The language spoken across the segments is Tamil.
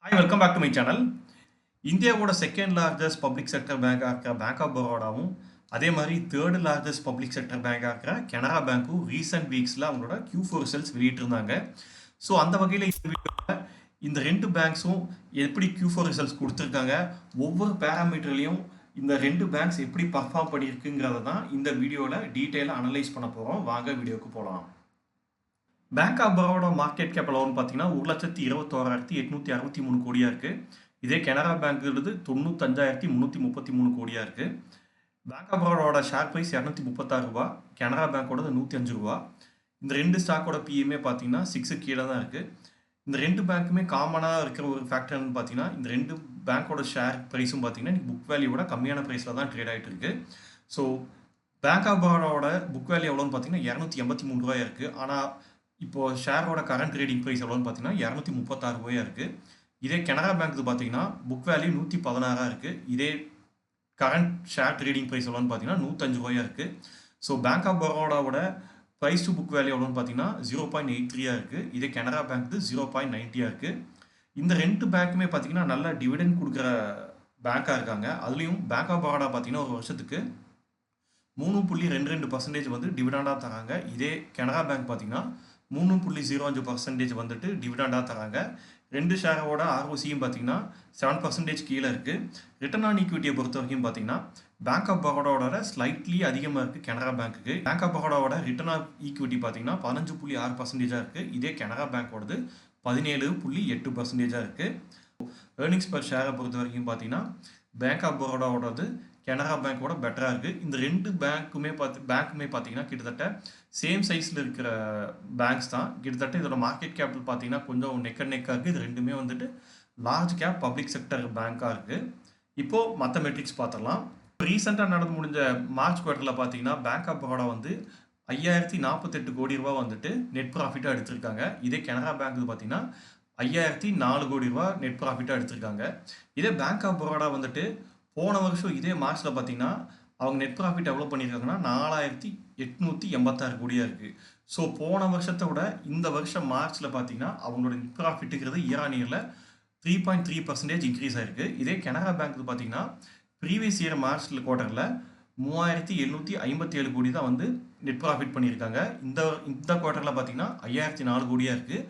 Hi, welcome back to my channel. இந்தியாவோட செகண்ட் லார்ஜஸ்ட் பப்ளிக் செக்டர் பேங்காக இருக்கிற பேங்க் ஆஃப் பரோடாவும் அதே மாதிரி தேர்ட் லார்ஜஸ்ட் பப்ளிக் செக்டர் பேங்காக இருக்கிற கனரா பேங்க்கும் ரீசெண்ட் வீக்ஸில் அவங்களோட Q4 ரிசல்ட்ஸ் வெளியிட்டிருந்தாங்க. ஸோ அந்த வகையில் இந்த வீடியோவில் இந்த ரெண்டு பேங்க்ஸும் எப்படி Q4 ரிசல்ட்ஸ் கொடுத்துருக்காங்க, ஒவ்வொரு பேராமீட்டர்லையும் இந்த ரெண்டு பேங்க்ஸ் எப்படி பர்ஃபார்ம் பண்ணியிருக்குங்கிறத தான் இந்த வீடியோவில் டீட்டெயிலாக அனலைஸ் பண்ண போகிறோம். வாங்க வீடியோக்கு போகலாம். Bank of Baroda market cap அளவுன்னு பார்த்தீங்கன்னா 1,21,863 கோடியாக இருக்குது. இதே கனரா பேங்க்ங்கிறது 95,333 கோடியாக இருக்குது. பேங்க் ஆஃப் பரோடாவோட ஷேர் ப்ரைஸ் 236 ரூபா, கனரா பேங்க்கோடது 105 ரூபா. இந்த ரெண்டு ஸ்டாக்கோட பிஎம்ஏ பார்த்தீங்கன்னா 6 கீழே தான் இருக்குது. இந்த ரெண்டு பேங்க்குமே காமனாக இருக்கிற ஒரு ஃபேக்டர்னு பார்த்தீங்கன்னா இந்த ரெண்டு பேங்க்கோட ஷேர் ப்ரைஸும் பார்த்தீங்கன்னா புக் வேல்யூவோட கம்மியான ப்ரைஸில் தான் ட்ரேட் ஆகிட்டு இருக்கு. ஸோ பேங்க் ஆஃப் பரோடாவோட புக் வேல்யூ எவ்வளோன்னு பார்த்தீங்கன்னா 283 ரூபாய் இருக்குது. ஆனால் இப்போது ஷேரோட கரண்ட் ட்ரேடிங் ப்ரைஸ் எவ்வளோன்னு பார்த்தீங்கன்னா 236 ரூபாயாக இருக்குது. இதே கனரா பேங்க்கு பார்த்தீங்கன்னா புக் வேல்யூ 116 இருக்குது. இதே கரண்ட் ஷேர் ட்ரேடிங் ப்ரைஸ் எவ்வளோன்னு பார்த்தீங்கன்னா 105 ரூபாயாக இருக்குது. ஸோ பேங்க் ஆஃப் பரோடாவோட ப்ரைஸ் டு புக் வேல்யூ எவ்வளோன்னு பார்த்தீங்கன்னா 0.83 இருக்குது. இதே கனரா பேங்க்கு 0.90 இருக்குது. இந்த ரெண்டு பேங்க்குமே பார்த்தீங்கன்னா நல்ல டிவிடெண்ட் கொடுக்குற பேங்காக இருக்காங்க. அதுலேயும் பேங்க் ஆஃப் பரோடா பார்த்தீங்கன்னா ஒரு வருஷத்துக்கு 3.22% வந்து டிவிடெண்டாக தராங்க. இதே கனரா பேங்க் பார்த்தீங்கன்னா 3.05% வந்துட்டு டிவிடெண்டாக தராங்க. ரெண்டு ஷேரோட ஆர்ஓசியும் பார்த்தீங்கன்னா 7% கீழே இருக்குது. ரிட்டர்ன் ஆன் ஈக்விட்டியை பொறுத்த வரைக்கும் பார்த்தீங்கன்னா பேங்க் ஆஃப் பரோடாவோட ஸ்லைட்லி அதிகமாக இருக்குது கனரா பேங்க்குக்கு. பேங்க் ஆஃப் பரோடாவோட ரிட்டர்ன் ஆன் ஈக்விட்டி பார்த்தீங்கன்னா 15.6% இருக்குது. இதே கனரா பேங்க்கோடது 17.8% இருக்குது. ஏர்னிங்ஸ் பர் ஷேரை பொறுத்த வரைக்கும் பார்த்தீங்கன்னா பேங்க் ஆஃப் பரோடாவோடது கனரா பேங்க்கோட பெட்டராக இருக்குது. இந்த ரெண்டு பேங்க்குமே பார்த்தீங்கன்னா கிட்டத்தட்ட சேம் சைஸில் இருக்கிற பேங்க்ஸ் தான். கிட்டத்தட்ட இதோட மார்க்கெட் கேபிட்டல் பார்த்தீங்கன்னா கொஞ்சம் நெக் அண்ட் நெக்காக இருக்குது. இது ரெண்டுமே வந்துட்டு லார்ஜ் கேப் பப்ளிக் செக்டர் பேங்காக இருக்குது. இப்போது மற்ற மெட்ரிக்ஸ் பார்த்துடலாம். ரீசெண்டாக நடந்து முடிஞ்ச மார்ச் குவார்ட்டரில் பார்த்தீங்கன்னா பேங்க் ஆஃப் பரோடா வந்து 5,048 கோடி ரூபா வந்துட்டு நெட் ப்ராஃபிட்டாக எடுத்திருக்காங்க. இதே கனரா பேங்க் பார்த்தீங்கன்னா 5,004 கோடி ரூபா நெட் ப்ராஃபிட்டாக எடுத்திருக்காங்க. இதே பேங்க் ஆஃப் பரோடா வந்துட்டு போன வருஷம் இதே மார்ச்சில் பார்த்தீங்கன்னா அவங்க நெட் ப்ராஃபிட் எவ்வளோ பண்ணியிருக்காங்கன்னா 4,886 கோடியாக இருக்குது. ஸோ போன வருஷத்தை விட இந்த வருஷம் மார்ச்சில் பார்த்தீங்கன்னா அவங்களோட நெட் ப்ராஃபிட்டுங்கிறது இயர் ஆன் இயரில் 3.3% இன்க்ரீஸ் ஆகிருக்கு. இதே கனரா பேங்க் பார்த்தீங்கன்னா ப்ரீவியஸ் இயர் மார்ச்சில் குவார்ட்டரில் 3,757 கோடி தான் வந்து நெட் ப்ராஃபிட் பண்ணியிருக்காங்க. இந்த குவார்ட்டரில் பார்த்தீங்கன்னா 5,004 கோடியாக இருக்குது.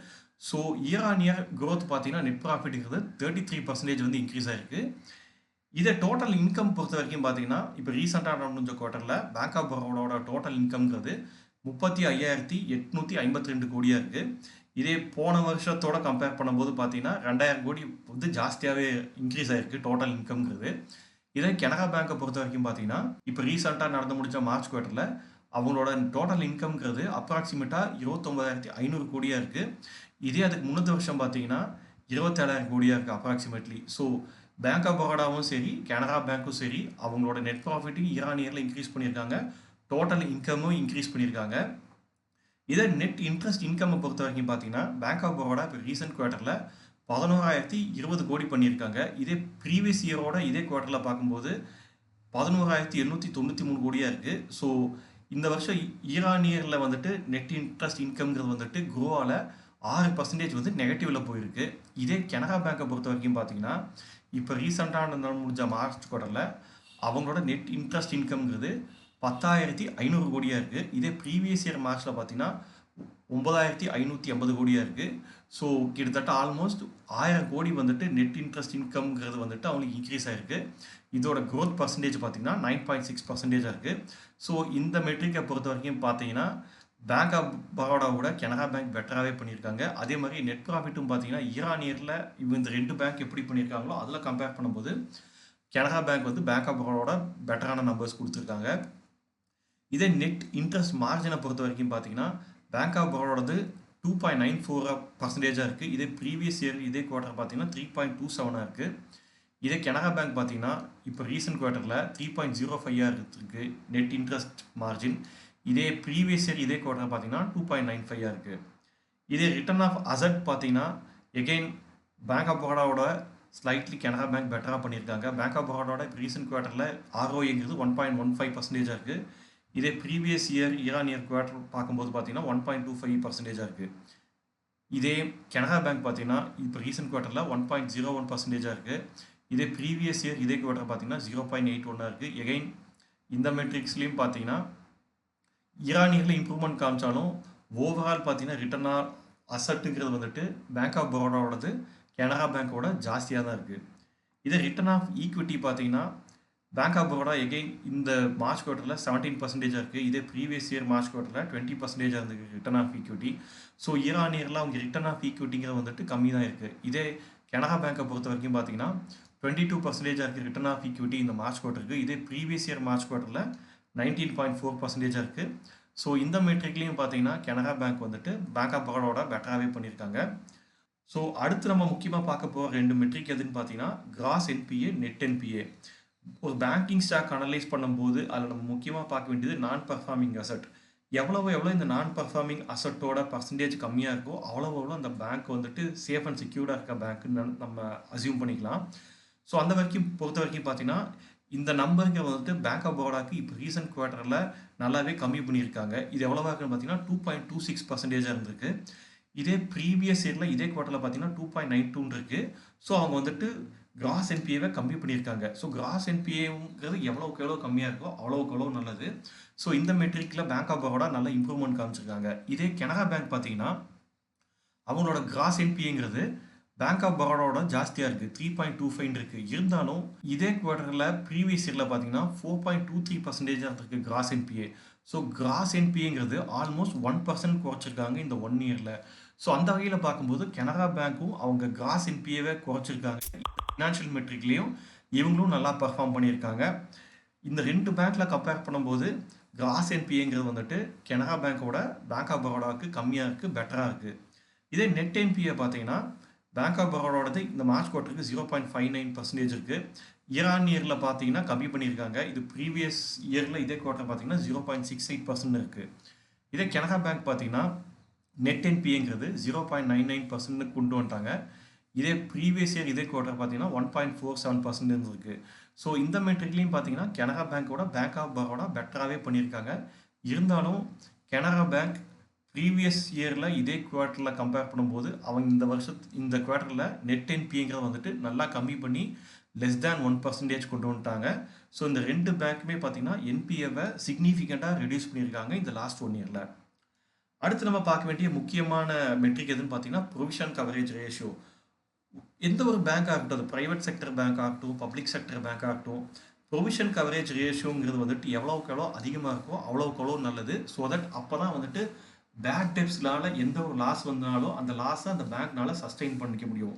So year on year growth பார்த்தீங்கன்னா நெட் ப்ராஃபிட்டுங்கிறது 33% வந்து இன்க்ரீஸ் ஆகிருக்கு. இதை டோட்டல் இன்கம் பொறுத்த வரைக்கும் பார்த்தீங்கன்னா இப்போ ரீசெண்டாக முடிஞ்ச குவார்ட்டரில் பேங்க் ஆஃப் பரோடாவோட டோட்டல் இன்கம்ங்கிறது 35,852 கோடியாக இருக்குது. இதே போன வருஷத்தோட கம்பேர் பண்ணும்போது பார்த்தீங்கன்னா 2,000 கோடி வந்து ஜாஸ்தியாகவே இன்க்ரீஸ் ஆகிருக்கு டோட்டல் இன்கம்ங்கிறது. இதே கனரா பேங்க்கை பொறுத்த வரைக்கும் பார்த்தீங்கன்னா இப்போ ரீசெண்டாக நடந்து முடிஞ்ச மார்ச் குவார்ட்டரில் அவங்களோட டோட்டல் இன்கம்ங்கிறது அப்ராக்சிமேட்டாக 29,500 கோடியாக இருக்குது. இதே அதுக்கு முன்னத்த வருஷம் பார்த்தீங்கன்னா 27,000 கோடியாக இருக்குது அப்ராக்சிமேட்லி. ஸோ பேங்க் ஆஃப் பரோடாவும் சரி கனரா பேங்க்கும் சரி அவங்களோட நெட் ப்ராஃபிட்டையும் இயர் ஆன் இயரில் இன்க்ரீஸ் பண்ணியிருக்காங்க. டோட்டல் இன்கமும் இன்க்ரீஸ் பண்ணியிருக்காங்க. இதே நெட் இன்ட்ரெஸ்ட் இன்கம்மை பொறுத்த வரைக்கும் பார்த்தீங்கன்னா பேங்க் ஆஃப் பரோடா இப்போ ரீசெண்ட் குவார்ட்டரில் 11,020 கோடி பண்ணியிருக்காங்க. இதே ப்ரீவியஸ் இயரோட இதே குவார்ட்டரில் பார்க்கும்போது 11,893 கோடியாக இருக்குது. ஸோ இந்த வருஷம் இயர் ஆன் இயரில் வந்துட்டு நெட் இன்ட்ரெஸ்ட் இன்கம்ங்கிறது வந்துட்டு க்ரோவால் 6% வந்து நெகட்டிவில் போயிருக்கு. இதே கனரா பேங்க்கை பொறுத்த வரைக்கும் பார்த்தீங்கன்னா இப்போ ரீசெண்டாக முடிஞ்ச மார்ச் குவார்ட்டரில் அவங்களோட நெட் இன்ட்ரெஸ்ட் இன்கம்ங்கிறது 10,500 கோடியாக இருக்குது. இதே ப்ரீவியஸ் இயர் மார்ச்சில் பார்த்தீங்கன்னா 9,580 கோடியாக இருக்குது. ஸோ கிட்டத்தட்ட ஆல்மோஸ்ட் 1000 கோடி வந்துட்டு நெட் இன்ட்ரெஸ்ட் இன்கம்ங்கிறது வந்துட்டு அவங்களுக்கு இன்க்ரீஸ் ஆகிருக்கு. இதோட க்ரோத் பர்சன்டேஜ் பார்த்தீங்கன்னா 9.6% இருக்குது. ஸோ இந்த மெட்ரிக்கை பொறுத்த வரைக்கும் பார்த்தீங்கன்னா பேங்க் ஆஃப் பரோடாவோட கனரா பேங்க் பெட்டராகவே பண்ணியிருக்காங்க. அதே மாதிரி நெட் ப்ராஃபிட்டும் பார்த்தீங்கன்னா இயர் ஆன் இயரில் இந்த ரெண்டு பேங்க் எப்படி பண்ணியிருக்காங்களோ அதில் கம்பேர் பண்ணும்போது கனரா பேங்க் வந்து பேங்க் ஆஃப் பரோடாவோட பெட்டரான நம்பர்ஸ் கொடுத்துருக்காங்க. இதே நெட் இன்ட்ரெஸ்ட் மார்ஜினை பொறுத்த வரைக்கும் பார்த்தீங்கன்னா பேங்க் ஆஃப் பரோடாவது 2.94% இருக்குது. இதே ப்ரீவியஸ் இயர் இதே குவார்ட்டர் பார்த்தீங்கன்னா 3.27 இருக்குது. இதே கனரா பேங்க் பார்த்தீங்கன்னா இப்போ ரீசெண்ட் குவார்ட்டரில் 3.05 இருக்குது நெட் இன்ட்ரெஸ்ட் மார்ஜின். இதே ப்ரீவியஸ் இயர் இதே குவார்ட்டர் பார்த்தீங்கன்னா 2.95 இருக்குது. இதே ரிட்டர்ன் ஆஃப் அசட் பார்த்தீங்கன்னா எகெயின் பேங்க் ஆஃப் பரோடாவோட ஸ்லைட்லி கனரா பேங்க் பெட்டராக பண்ணியிருக்காங்க. பேங்க் ஆஃப் பரோடாவோட இப்போ ரீசெண்ட் குவார்ட்டரில் ROEங்கிறது 1.15% இருக்குது. இதே previous year on year quarter பார்க்கும்போது பார்த்தீங்கன்னா 1.25% இருக்குது. இதே கனரா பேங்க் பார்த்தீங்கன்னா இப்போ ரீசெண்ட் குவார்ட்டரில் 1.01% இருக்குது. இதே ப்ரீவியஸ் இயர் இதே குவார்ட்டர் பார்த்தீங்கன்னா 0.81 இருக்குது. எகைன் இந்த மெட்ரிக்ஸ்லையும் பார்த்தீங்கன்னா ஈரானியரில் இம்ப்ரூவ்மெண்ட் காமிச்சாலும் ஓவரால் பார்த்தீங்கன்னா ரிட்டர்ன் ஆர் அசட்டுங்கிறது வந்துட்டு பேங்க் ஆஃப் பரோடாவோடது கனரா பேங்க்கோட ஜாஸ்தியாக தான் இருக்குது. இதே ரிட்டர்ன் ஆஃப் ஈக்விட்டி பார்த்தீங்கன்னா பேங்க் ஆஃப் பரோடா எகெயின் இந்த மார்ச் குவார்ட்டரில் 17% இருக்குது. இதே ப்ரீவியஸ் இயர் மார்ச் குவார்ட்டரில் 20% இருந்துருக்கு ரிட்டர்ன் ஆஃப் ஈக்விட்டி. ஸோ ஈரானியரில் அவங்க ரிட்டர்ன் ஆஃப் ஈக்விட்டிங்கிறது வந்துட்டு கம்மி தான் இருக்குது. இதே கனரா பேங்க்கை பொறுத்த வரைக்கும் பார்த்தீங்கன்னா 22% இருக்குது ரிட்டர்ன் ஆஃப் ஈக்விட்டி இந்த மார்ச் குவார்ட்டருக்கு. இதே ப்ரீவியஸ் இயர் மார்ச் குவார்ட்டரில் 19.4% இருக்குது. ஸோ இந்த மெட்ரிக்லையும் பார்த்தீங்கன்னா கனரா பேங்க் வந்துட்டு பேங்க் ஆஃப் பரோடாவோட பெட்டராகவே பண்ணியிருக்காங்க. ஸோ அடுத்து நம்ம முக்கியமாக பார்க்க போகிற 2 மெட்ரிக் எதுன்னு பார்த்தீங்கன்னா கிராஸ் என்பிஏ, நெட் என்பிஏ. ஒரு பேங்கிங் ஸ்டாக் அனலைஸ் பண்ணும்போது அதில் நம்ம முக்கியமாக பார்க்க வேண்டியது நான் பர்ஃபார்மிங் அசட். எவ்வளோ இந்த நான் பர்ஃபார்மிங் அசட்டோட பர்சன்டேஜ் கம்மியாக இருக்கோ அவ்வளோ அந்த பேங்க் வந்துட்டு சேஃப் அண்ட் செக்யூர்டாக இருக்க பேங்க்குன்னு நம்ம அசியூம் பண்ணிக்கலாம். ஸோ அந்த வரைக்கும் பொறுத்த வரைக்கும் பார்த்தீங்கன்னா இந்த நம்பருங்க வந்துட்டு பேங்க் ஆஃப் பரோடாக்கு இப்போ ரீசெண்ட் குவார்ட்டரில் நல்லாவே கம்மி பண்ணியிருக்காங்க. இது எவ்வளோவா இருக்குன்னு பார்த்தீங்கன்னா 2.26% இருந்திருக்கு. இதே ப்ரீவியஸ் இயரில் இதே குவார்ட்டரில் பார்த்தீங்கன்னா 2.92 இருக்குது. ஸோ அவங்க வந்துட்டு கிராஸ் என்பிஏவை கம்மி பண்ணியிருக்காங்க. ஸோ கிராஸ் என்பிஏங்கிறது எவ்வளோக்கு எவ்வளோ கம்மியாக இருக்கோ அவ்வளோக்கு எவ்வளோ நல்லது. ஸோ இந்த மெட்ரிக்கில் பேங்க் ஆஃப் பரோடா நல்ல இம்ப்ரூவ்மெண்ட் காமிச்சிருக்காங்க. இதே கனரா பேங்க் பார்த்தீங்கன்னா அவங்களோட கிராஸ் என்பிஏங்கிறது பேங்க் ஆஃப் பரோடாவோட ஜாஸ்தியாக இருக்குது, 3.25 இருக்குது. இருந்தாலும் இதே குவார்ட்டரில் ப்ரீவியஸ் இயரில் பார்த்தீங்கன்னா 4.23% இருக்குது கிராஸ் என்பிஏ. ஸோ கிராஸ் என்பிஏங்கிறது ஆல்மோஸ்ட் 1% குறைச்சிருக்காங்க இந்த 1 இயரில். ஸோ அந்த வகையில் பார்க்கும்போது கனரா பேங்க்கும் அவங்க கிராஸ் என்பிஏவை குறைச்சிருக்காங்க. ஃபினான்ஷியல் மெட்ரிக்லேயும் இவங்களும் நல்லா பர்ஃபார்ம் பண்ணியிருக்காங்க. இந்த 2 பேங்க்கில் கம்பேர் பண்ணும்போது கிராஸ் என்பிஏங்கிறது வந்துட்டு கனரா பேங்க்கோட பேங்க் ஆஃப் பரோடாவுக்கு கம்மியாக இருக்குது, பெட்டராக இருக்குது. இதே நெட் என்பிஏ பார்த்தீங்கன்னா பேங்க் ஆஃப் பரோடாவோடது இந்த மார்ச் குவார்ட்டருக்கு 0.59% இருக்குது. இயர் இயரில் பார்த்தீங்கன்னா கம்மி பண்ணியிருக்காங்க. இது ப்ரீவியஸ் இயரில் இதே குவார்ட்டர் பார்த்தீங்கன்னா 0.68% இருக்குது. இதே கனரா பேங்க் பார்த்தீங்கன்னா நெட் என்பிஏங்கிறது 0.99% கொண்டு வந்துட்டாங்க. இதே ப்ரீவியஸ் இயர் இதே குவார்ட்டர் பார்த்தீங்கன்னா 1.47% இருந்திருக்கு. ஸோ இந்த மெட்ரிக்லையும் பார்த்தீங்கன்னா கனரா பேங்க்கோட பேங்க் ஆஃப் பரோடா பெட்டராகவே பண்ணியிருக்காங்க. இருந்தாலும் கனரா பேங்க் ப்ரீவியஸ் இயரில் இதே குவார்ட்டரில் கம்பேர் பண்ணும்போது அவங்க இந்த குவார்ட்டரில் நெட் என்பிங்கிறத வந்துட்டு நல்லா கம்மி பண்ணி லெஸ் தேன் 1% கொண்டு வந்துட்டாங்க. ஸோ இந்த 2 பேங்க்குமே பார்த்தீங்கன்னா என்பிஏவை சிக்னிஃபிகண்ட்டாக ரெடியூஸ் பண்ணியிருக்காங்க இந்த லாஸ்ட் 1 இயரில். அடுத்து நம்ம பார்க்க வேண்டிய முக்கியமான மெட்ரிக் எதுன்னு பார்த்தீங்கன்னா ப்ரொவிஷன் கவரேஜ் ரேஷியோ. எந்த ஒரு பேங்க் ஆகட்டும், அது ப்ரைவேட் செக்டர் பேங்க் ஆகட்டும், பப்ளிக் செக்டர் பேங்க் ஆகட்டும், ப்ரொவிஷன் கவரேஜ் ரேஷியோங்கிறது வந்துட்டு எவ்வளோக்கு எவ்வளோ அதிகமாக இருக்கோ அவ்வளோக்கு எவ்வளோ நல்லது. ஸோ தட் அப்போ தான் வந்துட்டு பேட் டெப்ஸ்னால எந்த ஒரு லாஸ் வந்தாலும் அந்த லாஸை அந்த பேங்க்னால சஸ்டெயின் பண்ணிக்க முடியும்.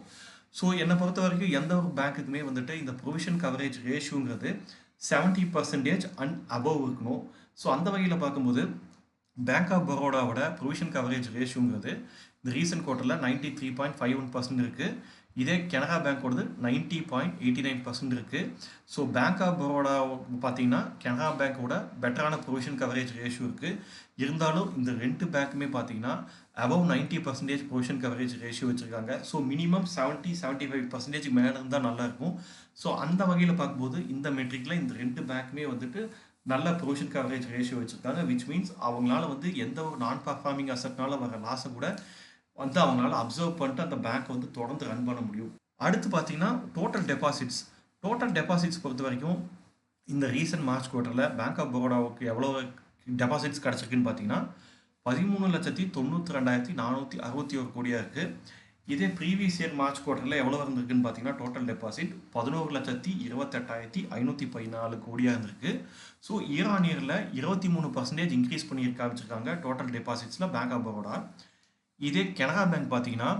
ஸோ என்னை பொறுத்த வரைக்கும் எந்த ஒரு பேங்க்குக்குமே வந்துட்டு இந்த ப்ரொவிஷன் கவரேஜ் ரேஷியோங்கிறது 70% அண்ட் அபவ் இருக்கணும். ஸோ அந்த வகையில் பார்க்கும்போது பேங்க் ஆஃப் பரோடாவோட ப்ரொவிஷன் கவரேஜ் ரேஷியோங்கிறது இந்த ரீசெண்ட் குவார்ட்டரில் 93.51% இருக்குது. இதே கனரா பேங்க்கோடது 90.89% இருக்குது. ஸோ பேங்க் ஆஃப் பரோடா பார்த்தீங்கன்னா கனரா பேங்க்கோட பெட்டரான ப்ரொவிஷன் கவரேஜ் ரேஷியோ இருக்குது. இருந்தாலும் இந்த 2 பேங்க்குமே பார்த்தீங்கன்னா அபவ் 90% ப்ரொவிஷன் கவரேஜ் ரேஷியோ வச்சுருக்காங்க. ஸோ மினிமம் 70-75% மேலே இருந்தால் நல்லாயிருக்கும். ஸோ அந்த வகையில் பார்க்கும்போது இந்த மெட்ரிக்கில் இந்த 2 பேங்க்குமே வந்துட்டு நல்ல ப்ரொவிஷன் கவரேஜ் ரேஷியோ வச்சுருக்காங்க. விச் மீன்ஸ் அவங்களால வந்து எந்த ஒரு நான் பர்ஃபார்மிங் அசட்னால வர லாஸை கூட வந்து அவங்களால அப்சர்வ் பண்ணிட்டு அந்த பேங்க் வந்து தொடர்ந்து ரன் பண்ண முடியும். அடுத்து பார்த்தீங்கன்னா டோட்டல் டெபாசிட்ஸ் பொறுத்த வரைக்கும் இந்த ரீசன்ட் மார்ச் குவார்ட்டரில் பேங்க் ஆஃப் பரோடாவுக்கு எவ்வளோ டெபாசிட்ஸ் கிடச்சிருக்குன்னு பார்த்தீங்கன்னா 13,92,461 கோடியாக இருக்குது. இதே ப்ரீவியஸ் இயர் மார்ச் குவார்ட்டரில் எவ்வளோ இருந்திருக்குன்னு பார்த்தீங்கன்னா டோட்டல் டெபாசிட் 11,28,514 கோடியாக இருந்திருக்கு. ஸோ இயர் ஆன் இயரில் 23% இன்க்ரீஸ் வச்சுருக்காங்க டோட்டல் டெபாசிட்ஸில் பேங்க் ஆஃப் பரோடா. இதே கனரா பேங்க் பார்த்தீங்கன்னா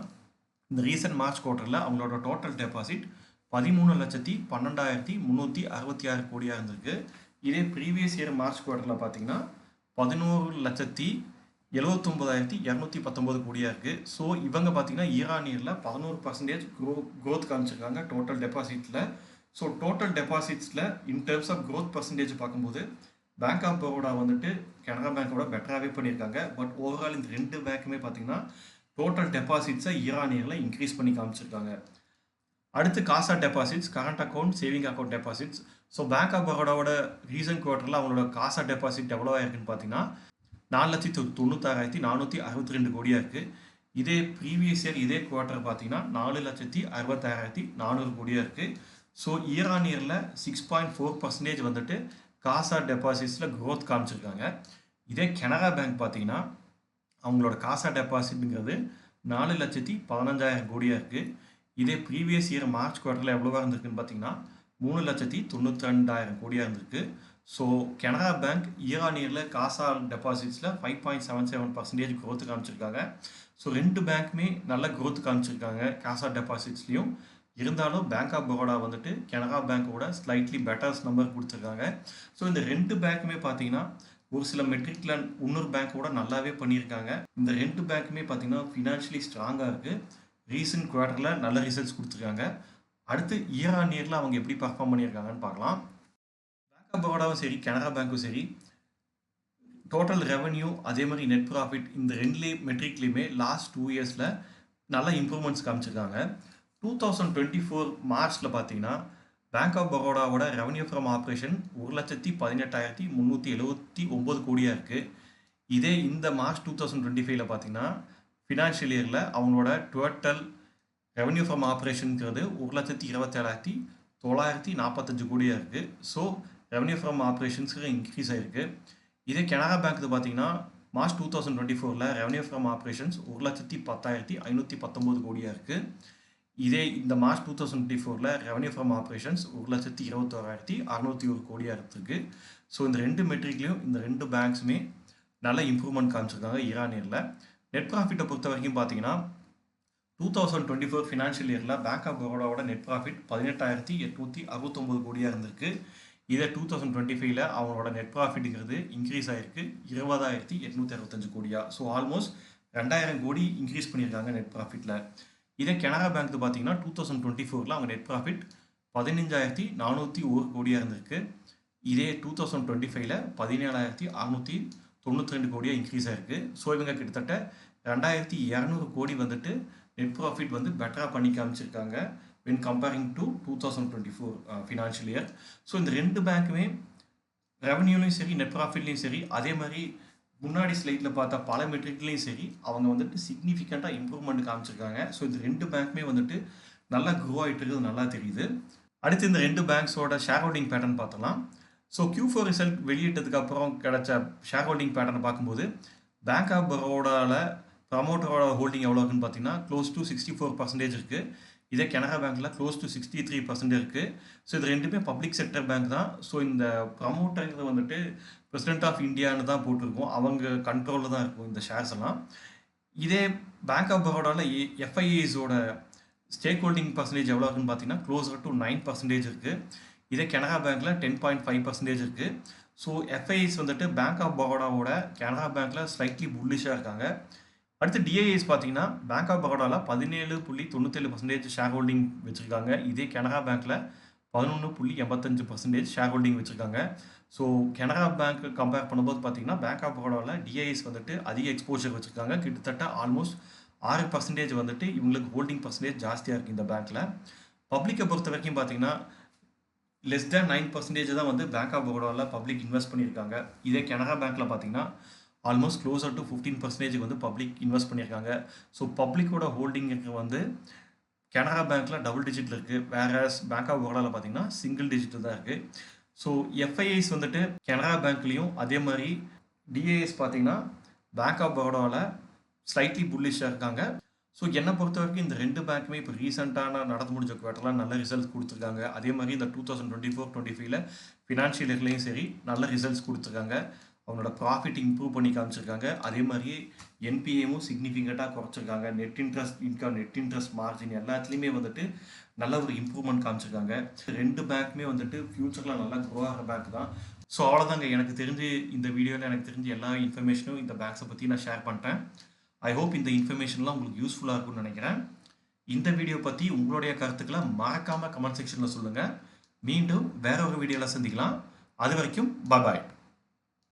இந்த ரீசன்ட் மார்ச் குவார்ட்டரில் அவங்களோட டோட்டல் டெபாசிட் 13,12,366 கோடியாக இருந்திருக்கு. இதே ப்ரீவியஸ் இயர் மார்ச் குவார்ட்டரில் பார்த்தீங்கன்னா 11,79,219 கோடியாக இருக்குது. ஸோ இவங்க பார்த்தீங்கன்னா இயர் ஆன் இயரில் 11% க்ரோத் காமிச்சிருக்காங்க டோட்டல் டெபாசிட்டில். ஸோ டோட்டல் டெபாசிட்ஸில் in terms of growth percentage பார்க்கும்போது பேங்க் ஆஃப் பரோடா வந்துட்டு கனரா பேங்கோட பெட்டராகவே பண்ணியிருக்காங்க. பட் ஓவரால் இந்த 2 பேங்க்குமே பார்த்தீங்கன்னா டோட்டல் டெபாசிட்ஸை இயர் ஆன் இயரில் இன்க்ரீஸ் பண்ணி காமிச்சிருக்காங்க. அடுத்து CASA deposits, current account, saving account deposits. So bank of பரோடாவோட ரீசன்ட் குவார்ட்டரில் அவங்களோட காசா டெபாசிட் எவ்வளோ இருக்குன்னு பார்த்தீங்கன்னா 4,96,462 கோடியாக இருக்குது. இதே ப்ரீவியஸ் இயர் இதே குவார்ட்டர் பார்த்தீங்கன்னா 4,66,400 கோடியாக இருக்குது. ஸோ இயர் ஆன் இயரில் 6.4% வந்துட்டு காசா டெபாசிட்ஸில் க்ரோத் காமிச்சிருக்காங்க. இதே கனரா பேங்க் பார்த்தீங்கன்னா அவங்களோட காசா டெபாசிட்ங்கிறது 4,15,000 கோடியாக இருக்குது. இதே ப்ரீவியஸ் இயர் மார்ச் குவார்ட்டரில் எவ்வளோவா இருந்திருக்குன்னு பார்த்தீங்கன்னா 3,92,000 கோடியாக இருந்திருக்கு. So Canara bank year on இயரில் காசா டெபாசிட்ஸில் 5.77% க்ரோத் காமிச்சிருக்காங்க. ஸோ ரெண்டு பேங்க்குமே நல்ல க்ரோத் காமிச்சிருக்காங்க காசா டெபாசிட்ஸ்லையும். இருந்தாலும் பேங்க் ஆஃப் பரோடா வந்துட்டு கனரா பேங்க்கோட ஸ்லைட்லி பெட்டர்ஸ் நம்பர் கொடுத்துருக்காங்க. ஸோ இந்த ரெண்டு பேங்க்குமே பார்த்தீங்கன்னா ஒரு சில மெட்ரிக்கில் இன்னொரு பேங்க்கோட நல்லாவே பண்ணியிருக்காங்க. இந்த ரெண்டு பேங்க்குமே பார்த்தீங்கன்னா ஃபினான்ஷியலி ஸ்ட்ராங்காக இருக்குது. ரீசன்ட் குவார்ட்டரில் நல்ல ரிசல்ட்ஸ் கொடுத்துருக்காங்க. அடுத்து இயர் ஆன் இயரில் அவங்க எப்படி பர்ஃபார்ம் பண்ணியிருக்காங்கன்னு பார்க்கலாம். பேங்க் ஆஃப் பரோடாவும் சரி கனரா பேங்க்கும் சரி டோட்டல் ரெவன்யூ அதே மாதிரி நெட் ப்ராஃபிட் இந்த ரெண்டு மெட்ரிக்லேயுமே லாஸ்ட் 2 இயர்ஸில் நல்ல இம்ப்ரூவ்மெண்ட்ஸ் காமிச்சிருக்காங்க. 2024 மார்ச்சில் பார்த்தீங்கன்னா பேங்க் ஆஃப் பரோடாவோட ரெவன்யூ ஃப்ரம் ஆப்ரேஷன் 1,18,379 கோடியாக இருக்குது. இதே இந்த மார்ச் 2025 பார்த்தீங்கன்னா ஃபினான்ஷியல் இயரில் அவங்களோட டோட்டல் ரெவன்யூ ஃப்ரம் ஆப்ரேஷனுங்கிறது 1,27,945 கோடியாக இருக்குது. ஸோ ரெவன்யூ ஃப்ரம் ஆப்ரேஷன்ஸுக்கு இன்க்ரீஸ் ஆகிருக்கு. இதே கனரா பேங்க் பார்த்தீங்கன்னா மார்ச் 2024 ரெவன்யூ ஃப்ரம் ஆப்ரேஷன்ஸ் 1,10,519 கோடியாக இருக்குது. இதே இந்த மார்ச் 2024 ரெவன்யூ ஃப்ரம் ஆப்ரேஷன்ஸ் 1,21,601 கோடியாக இருக்குது. ஸோ இந்த ரெண்டு மெட்ரிக்லையும் இந்த ரெண்டு பேங்க்ஸுமே நல்ல இம்ப்ரூவ்மெண்ட் காமிச்சிருக்காங்க இயர் ஆன் இயரில். நெட் ப்ராஃபிட்டை பொறுத்த வரைக்கும் பார்த்தீங்கன்னா 2024 ஃபினான்ஷியல் இயரில் பேங்க் ஆஃப் பரோடாவோட நெட் ப்ராஃபிட் 18,869 கோடியாக இருந்திருக்கு. இதே 2025 அவங்களோட நெட் ப்ராஃபிட்டுங்கிறது இன்க்ரீஸ் ஆகிருக்கு 20,865 கோடியாக. ஸோ ஆல்மோஸ்ட் 2,000 கோடி இன்க்ரீஸ் பண்ணியிருக்காங்க நெட் ப்ராஃபிட்டில். இதே கனரா பேங்க் பார்த்தீங்கன்னா 2024 அவங்க நெட் ப்ராஃபிட் 15,401 கோடியாக இருந்திருக்கு. இதே 2025 17,692 கோடியாக இன்க்ரீஸ் ஆகிருக்கு. ஸோ இவங்க கிட்டத்தட்ட 2,200 கோடி வந்துட்டு நெட் ப்ராஃபிட் வந்து பெட்டராக பண்ணி காமிச்சிருக்காங்க when comparing to 2024 financial year. So இந்த ரெண்டு பேங்க்குமே ரெவன்யூலையும் சரி நெட் ப்ராஃபிட்லையும் சரி அதே மாதிரி முன்னாடி ஸ்லைட்டில் பார்த்தா பல மெட்ரிக்லையும் சரி அவங்க வந்துட்டு சிக்னிஃபிகண்ட்டாக இம்ப்ரூவ்மெண்ட் காமிச்சிருக்காங்க. ஸோ இந்த ரெண்டு பேங்க்குமே வந்துட்டு நல்லா க்ரோ ஆகிட்டு இருக்கிறது நல்லா தெரியுது. அடுத்து இந்த ரெண்டு பேங்க்ஸோட ஷேர் ஹோல்டிங் பேட்டர்ன் பார்த்தலாம். ஸோ Q4 ரிசல்ட் வெளியிட்டதுக்கு அப்புறம் கிடைச்ச ஷேர் ஹோல்டிங் பேட்டர்னை பார்க்கும்போது பேங்க் ஆஃப் பரோடாவில் ப்ரமோட்டரோட ஹோல்டிங் எவ்வளோ இருக்குன்னு பார்த்தீங்கன்னா க்ளோஸ் டு 64% இருக்குது. இதே கனரா பேங்க்கில் க்ளோஸ் டு 63% இருக்குது. ஸோ இது ரெண்டுமே பப்ளிக் செக்டர் பேங்க் தான். ஸோ இந்த ப்ரமோட்டருங்கிறது வந்துட்டு பிரசிடென்ட் ஆஃப் இந்தியான்னு தான் போட்டிருக்கோம். அவங்க கண்ட்ரோலில் தான் இருக்கும் இந்த ஷேர்ஸ் எல்லாம். இதே பேங்க் ஆஃப் பரோடாவில் எஃப்ஐஏஸோட ஸ்டேக் ஹோல்டிங் பர்சன்டேஜ் எவ்வளோ இருக்குன்னு பார்த்தீங்கன்னா க்ளோஸர் டு 9% இருக்குது. இதே கனரா பேங்க்கில் 10.5% இருக்குது. ஸோ எஃப்ஐஏஸ் வந்துட்டு பேங்க் ஆஃப் பரோடாவோட கனரா பேங்க்கில் ஸ்லைட்லி புல்லிஷாக இருக்காங்க. அடுத்து டிஐஎஸ் பார்த்தீங்கன்னா பேங்க் ஆஃப் பரோடாவில் 17.97% ஷேர் ஹோல்டிங் வச்சுருக்காங்க. இதே கனரா பேங்க்கில் 11.85% ஷேர் ஹோல்டிங் வச்சுருக்காங்க. ஸோ கனரா பேங்க் கம்பேர் பண்ணும்போது பார்த்தீங்கன்னா பேங்க் ஆஃப் பரோடாவில் டிஐஎஸ் வந்துட்டு அதிக எக்ஸ்போஜர் வச்சுருக்காங்க. கிட்டத்தட்ட ஆல்மோஸ்ட் 6% வந்துட்டு இவங்களுக்கு ஹோல்டிங் பர்சன்டேஜ் ஜாஸ்தியாக இருக்குது இந்த பேங்க்கில். பப்ளிக்கை பொறுத்த வரைக்கும் பார்த்தீங்கன்னா less than 9% தான் வந்து பேங்க் ஆஃப் பரோடாவில் பப்ளிக் இன்வெஸ்ட் பண்ணியிருக்காங்க. இதே கனரா பேங்க்கில் பார்த்தீங்கன்னா ஆல்மோஸ்ட் க்ளோசர் டு 15% வந்து பப்ளிக் இன்வெஸ்ட் பண்ணியிருக்காங்க. ஸோ பப்ளிக்கோட ஹோல்டிங்கு வந்து கனரா பேங்க்கில் டபுள் டிஜிட்டில் இருக்குது. வேறஸ் பேங்க் ஆஃப் பரோடாவில் பார்த்தீங்கன்னா சிங்கிள் டிஜிட்டில் தான் இருக்குது. ஸோ எஃப்ஐஐஸ் வந்துட்டு கனரா பேங்க்லேயும் அதே மாதிரி டிஏஎஸ் பார்த்தீங்கன்னா பேங்க் ஆஃப் பரோடாவில் ஸ்லைட்லி புல்லிஷாக இருக்காங்க. ஸோ என்னை பொறுத்த வரைக்கும் இந்த ரெண்டு பேங்க்குமே இப்போ ரீசெண்டான நடந்து முடிஞ்ச குவார்ட்டர்லாம் நல்ல ரிசல்ட்ஸ் கொடுத்துருக்காங்க. அதே மாதிரி இந்த 2024-25 ஃபினான்ஷியல் இயர்லையும் சரி நல்ல ரிசல்ட்ஸ் கொடுத்துருக்காங்க. அவங்களோட ப்ராஃபிட் இம்ப்ரூவ் பண்ணி காமிச்சிருக்காங்க. அதே மாதிரி என்பிஏமும் சிக்னிஃபிகண்ட்டாக குறைச்சிருக்காங்க. Net interest income net interest margin எல்லாத்துலேயுமே வந்துட்டு நல்ல ஒரு இம்ப்ரூவ்மெண்ட் காமிச்சிருக்காங்க. ரெண்டு பேங்க்குமே வந்துட்டு ஃப்யூச்சரில் நல்லா க்ரோ ஆகிற பேங்க் தான். ஸோ அவ்வளோதாங்க, எனக்கு தெரிஞ்சு இந்த வீடியோவில் எனக்கு தெரிஞ்ச எல்லா இன்ஃபர்மேஷனும் இந்த பேங்க்ஸை பற்றி நான் ஷேர் பண்ணிட்டேன். ஐ ஹோப் இந்த இன்ஃபர்மேஷன்லாம் உங்களுக்கு யூஸ்ஃபுல்லாக இருக்கும்னு நினைக்கிறேன். இந்த வீடியோ பற்றி உங்களுடைய கருத்துக்களை மறக்காமல் கமெண்ட் செக்ஷனில் சொல்லுங்கள். மீண்டும் வேற ஒரு வீடியோவில் சந்திக்கலாம். அது வரைக்கும் பாய்.